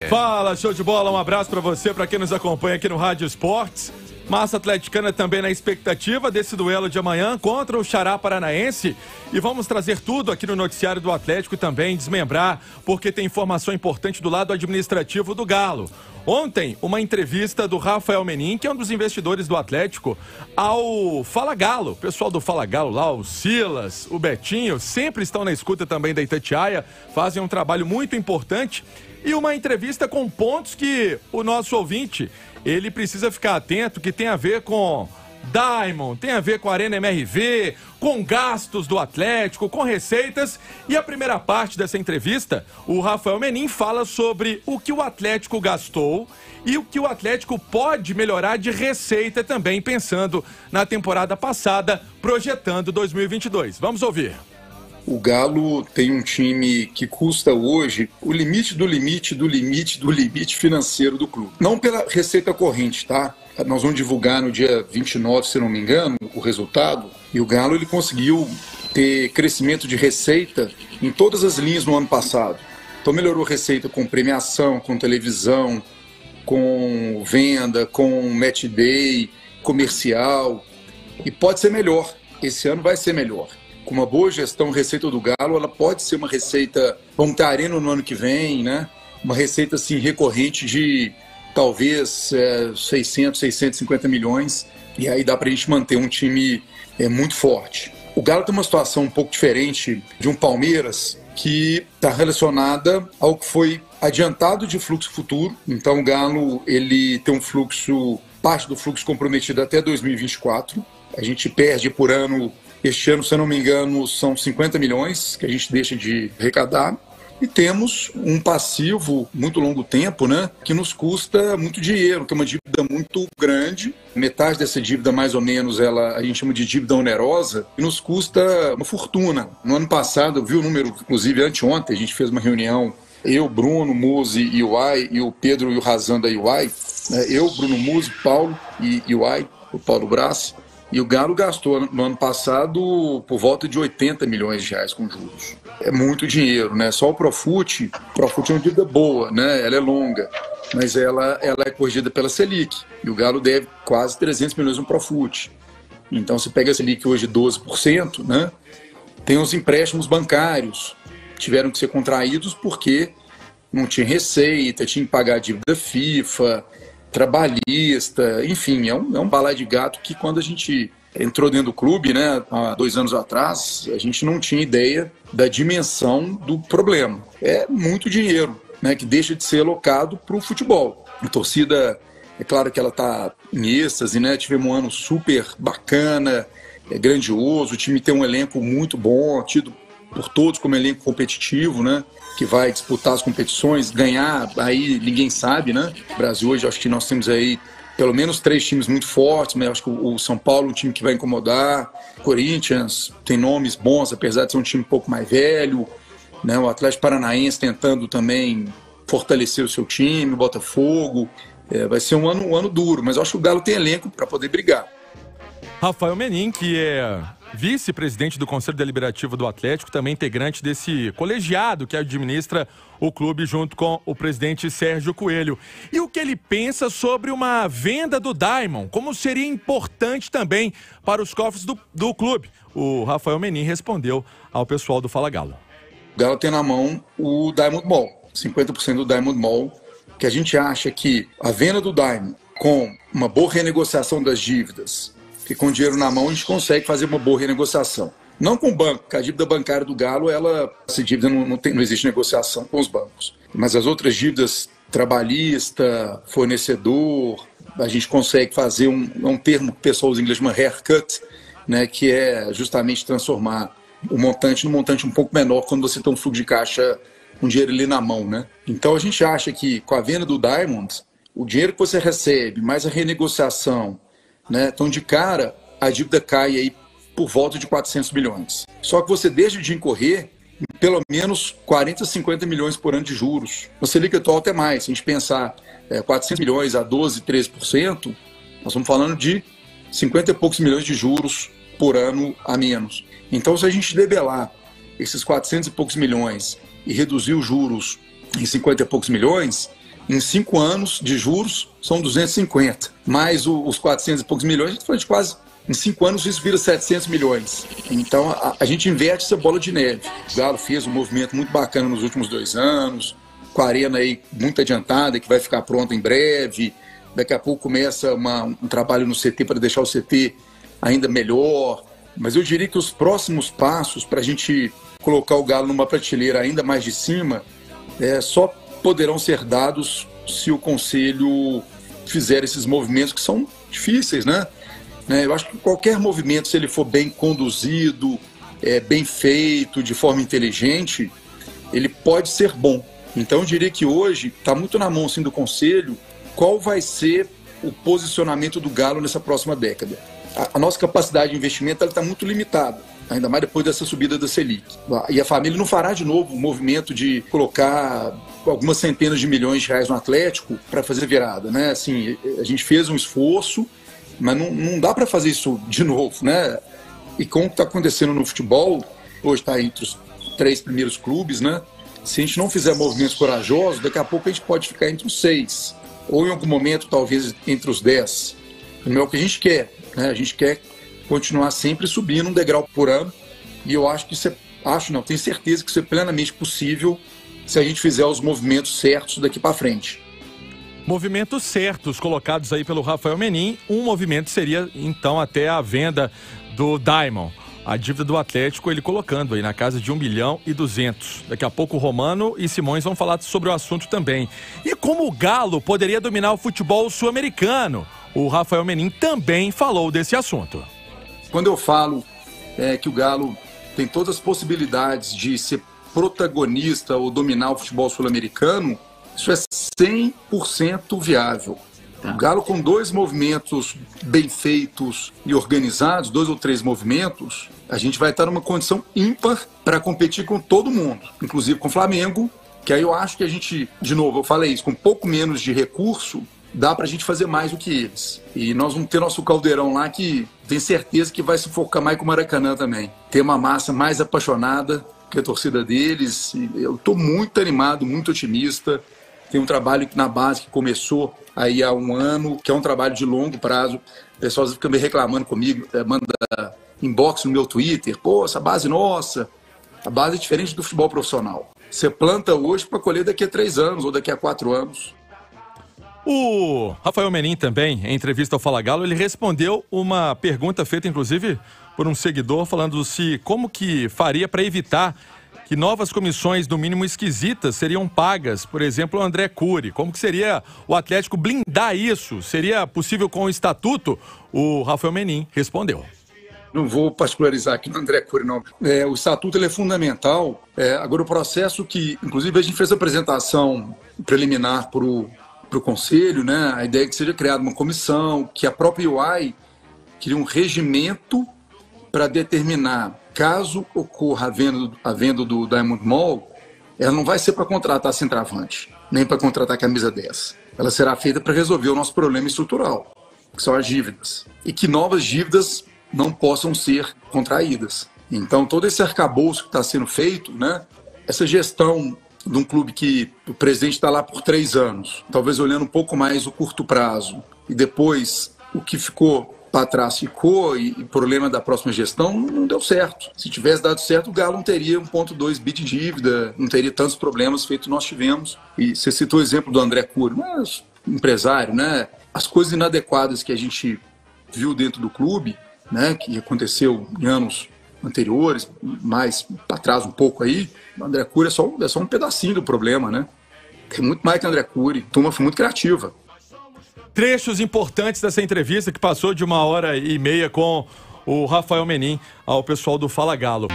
Fala, show de bola, um abraço pra você, pra quem nos acompanha aqui no Rádio Esportes. Massa atleticana também na expectativa desse duelo de amanhã contra o Xará Paranaense. E vamos trazer tudo aqui no noticiário do Atlético também, desmembrar, porque tem informação importante do lado administrativo do Galo. Ontem, uma entrevista do Rafael Menin, que é um dos investidores do Atlético, ao Fala Galo. O pessoal do Fala Galo lá, o Silas, o Betinho, sempre estão na escuta também da Itatiaia, fazem um trabalho muito importante. E uma entrevista com pontos que o nosso ouvinte, ele precisa ficar atento, que tem a ver com Diamond, tem a ver com a Arena MRV, com gastos do Atlético, com receitas. E a primeira parte dessa entrevista, o Rafael Menin fala sobre o que o Atlético gastou e o que o Atlético pode melhorar de receita também, pensando na temporada passada, projetando 2022. Vamos ouvir. O Galo tem um time que custa hoje o limite do limite do limite do limite financeiro do clube. Não pela receita corrente, tá? Nós vamos divulgar no dia 29, se não me engano, o resultado. E o Galo ele conseguiu ter crescimento de receita em todas as linhas no ano passado. Então melhorou a receita com premiação, com televisão, com venda, com match day, comercial. E pode ser melhor. Esse ano vai ser melhor. Com uma boa gestão, receita do Galo, ela pode ser uma receita, vamos ter Arena no ano que vem, né? Uma receita assim recorrente de talvez 600, 650 milhões, e aí dá pra gente manter um time muito forte. O Galo tem uma situação um pouco diferente de um Palmeiras, que está relacionada ao que foi adiantado de fluxo futuro. Então o Galo ele tem um fluxo, parte do fluxo comprometido até 2024. A gente perde por ano. Este ano, se eu não me engano, são 50 milhões que a gente deixa de arrecadar. E temos um passivo muito longo tempo, né, que nos custa muito dinheiro, que é uma dívida muito grande. Metade dessa dívida, mais ou menos, a gente chama de dívida onerosa, e nos custa uma fortuna. No ano passado, eu vi o número, inclusive anteontem, a gente fez uma reunião, eu, Bruno, Muzi e UI, e o Pedro e o Razan da UI, né, eu, Bruno Muzi, Paulo e UI, o Paulo Brás. E o Galo gastou no ano passado por volta de 80 milhões de reais com juros. É muito dinheiro, né? Só o Profut é uma dívida boa, né? Ela é longa, mas ela é corrigida pela Selic. E o Galo deve quase 300 milhões no Profut. Então, se pega a Selic hoje 12%, né? Tem os empréstimos bancários, tiveram que ser contraídos porque não tinha receita, tinha que pagar a dívida FIFA, trabalhista, enfim, é um balaio de gato que quando a gente entrou dentro do clube, né, há 2 anos atrás, a gente não tinha ideia da dimensão do problema. É muito dinheiro, né, que deixa de ser alocado para o futebol. A torcida, é claro que ela está em êxtase, né, tivemos um ano super bacana, grandioso, o time tem um elenco muito bom, tido por todos como elenco competitivo, né? Que vai disputar as competições, ganhar, aí ninguém sabe, né? O Brasil hoje, acho que nós temos aí pelo menos 3 times muito fortes, mas acho que o São Paulo é um time que vai incomodar, Corinthians tem nomes bons, apesar de ser um time um pouco mais velho, né? O Atlético Paranaense tentando também fortalecer o seu time, o Botafogo, vai ser um ano duro, mas eu acho que o Galo tem elenco para poder brigar. Rafael Menin, que é vice-presidente do Conselho Deliberativo do Atlético, também integrante desse colegiado que administra o clube junto com o presidente Sérgio Coelho. E o que ele pensa sobre uma venda do Diamond, como seria importante também para os cofres do clube. O Rafael Menin respondeu ao pessoal do Fala Galo. O Galo tem na mão o Diamond Mall, 50% do Diamond Mall, que a gente acha que a venda do Diamond com uma boa renegociação das dívidas, que com dinheiro na mão a gente consegue fazer uma boa renegociação. Não com o banco, porque a dívida bancária do Galo, essa dívida não existe negociação com os bancos. Mas as outras dívidas, trabalhista, fornecedor, a gente consegue fazer um termo que o pessoal usa em inglês, uma haircut, né, que é justamente transformar o montante num montante um pouco menor quando você tem um fluxo de caixa com dinheiro ali na mão, né? Então a gente acha que com a venda do Diamond, o dinheiro que você recebe, mais a renegociação, né? Então, de cara, a dívida cai aí por volta de 400 milhões. Só que você deixa de incorrer em pelo menos 40, 50 milhões por ano de juros. O Selic atual até mais. Se a gente pensar 400 milhões a 12, 13%, nós estamos falando de 50 e poucos milhões de juros por ano a menos. Então, se a gente debelar esses 400 e poucos milhões e reduzir os juros em 50 e poucos milhões, Em 5 anos de juros, são 250. Mais os 400 e poucos milhões, a gente fala de quase... Em 5 anos isso vira 700 milhões. Então a gente inverte essa bola de neve. O Galo fez um movimento muito bacana nos últimos 2 anos, com a arena aí muito adiantada, que vai ficar pronta em breve. Daqui a pouco começa um trabalho no CT para deixar o CT ainda melhor. Mas eu diria que os próximos passos para a gente colocar o Galo numa prateleira ainda mais de cima só poderão ser dados se o Conselho fizer esses movimentos que são difíceis, né? Eu acho que qualquer movimento, se ele for bem conduzido, bem feito, de forma inteligente, ele pode ser bom. Então eu diria que hoje está muito na mão assim, do Conselho qual vai ser o posicionamento do Galo nessa próxima década. A nossa capacidade de investimento está muito limitada, ainda mais depois dessa subida da Selic. E a família não fará de novo o movimento de colocar algumas centenas de milhões de reais no Atlético para fazer virada, né? Assim, a gente fez um esforço, mas não dá para fazer isso de novo, né? E com o que está acontecendo no futebol, hoje está entre os 3 primeiros clubes, né? Se a gente não fizer movimentos corajosos, daqui a pouco a gente pode ficar entre os 6, ou em algum momento talvez entre os 10. Não é o que a gente quer, né? A gente quer continuar sempre subindo um degrau por ano, e eu acho que tenho certeza que isso é plenamente possível se a gente fizer os movimentos certos daqui para frente. Movimentos certos colocados aí pelo Rafael Menin. Um movimento seria, então, até a venda do Diamond. A dívida do Atlético, ele colocando aí na casa de 1.200.000.000. Daqui a pouco o Romano e Simões vão falar sobre o assunto também. E como o Galo poderia dominar o futebol sul-americano? O Rafael Menin também falou desse assunto. Quando eu falo que o Galo tem todas as possibilidades de ser protagonista ou dominar o futebol sul-americano, isso é 100% viável. O Galo, com 2 movimentos bem feitos e organizados, 2 ou 3 movimentos, a gente vai estar numa condição ímpar para competir com todo mundo, inclusive com o Flamengo, que aí eu acho que a gente, de novo, eu falei isso, com um pouco menos de recurso, dá para a gente fazer mais do que eles. E nós vamos ter nosso caldeirão lá que tenho certeza que vai sufocar mais com o Maracanã também. Ter uma massa mais apaixonada que a torcida deles. E eu estou muito animado, muito otimista. Tem um trabalho na base que começou aí há 1 ano, que é um trabalho de longo prazo. O pessoal fica me reclamando comigo, manda inbox no meu Twitter. Pô, essa base nossa, a base é diferente do futebol profissional. Você planta hoje para colher daqui a 3 anos ou daqui a 4 anos. O Rafael Menin também, em entrevista ao Fala Galo, ele respondeu uma pergunta feita, inclusive, por um seguidor, falando como que faria para evitar que novas comissões, no mínimo esquisitas, seriam pagas. Por exemplo, o André Cury. Como que seria o Atlético blindar isso? Seria possível com o estatuto? O Rafael Menin respondeu. Não vou particularizar aqui no André Cury, não. O estatuto ele é fundamental. Agora, o processo que, inclusive, a gente fez a apresentação preliminar para o Conselho, né? A ideia é que seja criada uma comissão, que a própria UI crie um regimento para determinar, caso ocorra a venda do Diamond Mall, ela não vai ser para contratar centroavante, nem para contratar camisa 10. Ela será feita para resolver o nosso problema estrutural, que são as dívidas. E que novas dívidas não possam ser contraídas. Então, todo esse arcabouço que está sendo feito, né? Essa gestão de um clube que o presidente está lá por 3 anos, talvez olhando um pouco mais o curto prazo, e depois o que ficou para trás ficou, e o problema da próxima gestão não deu certo. Se tivesse dado certo, o Galo não teria 1,2 bi de dívida, não teria tantos problemas feitos nós tivemos. E você citou o exemplo do André Cury, mas empresário, né? As coisas inadequadas que a gente viu dentro do clube, né? Que aconteceu em anos anteriores, mais para trás um pouco aí, o André Cury é só um pedacinho do problema, né? Tem muito mais que o André Cury. A turma foi muito criativa. Trechos importantes dessa entrevista que passou de 1h30 com o Rafael Menin ao pessoal do Fala Galo.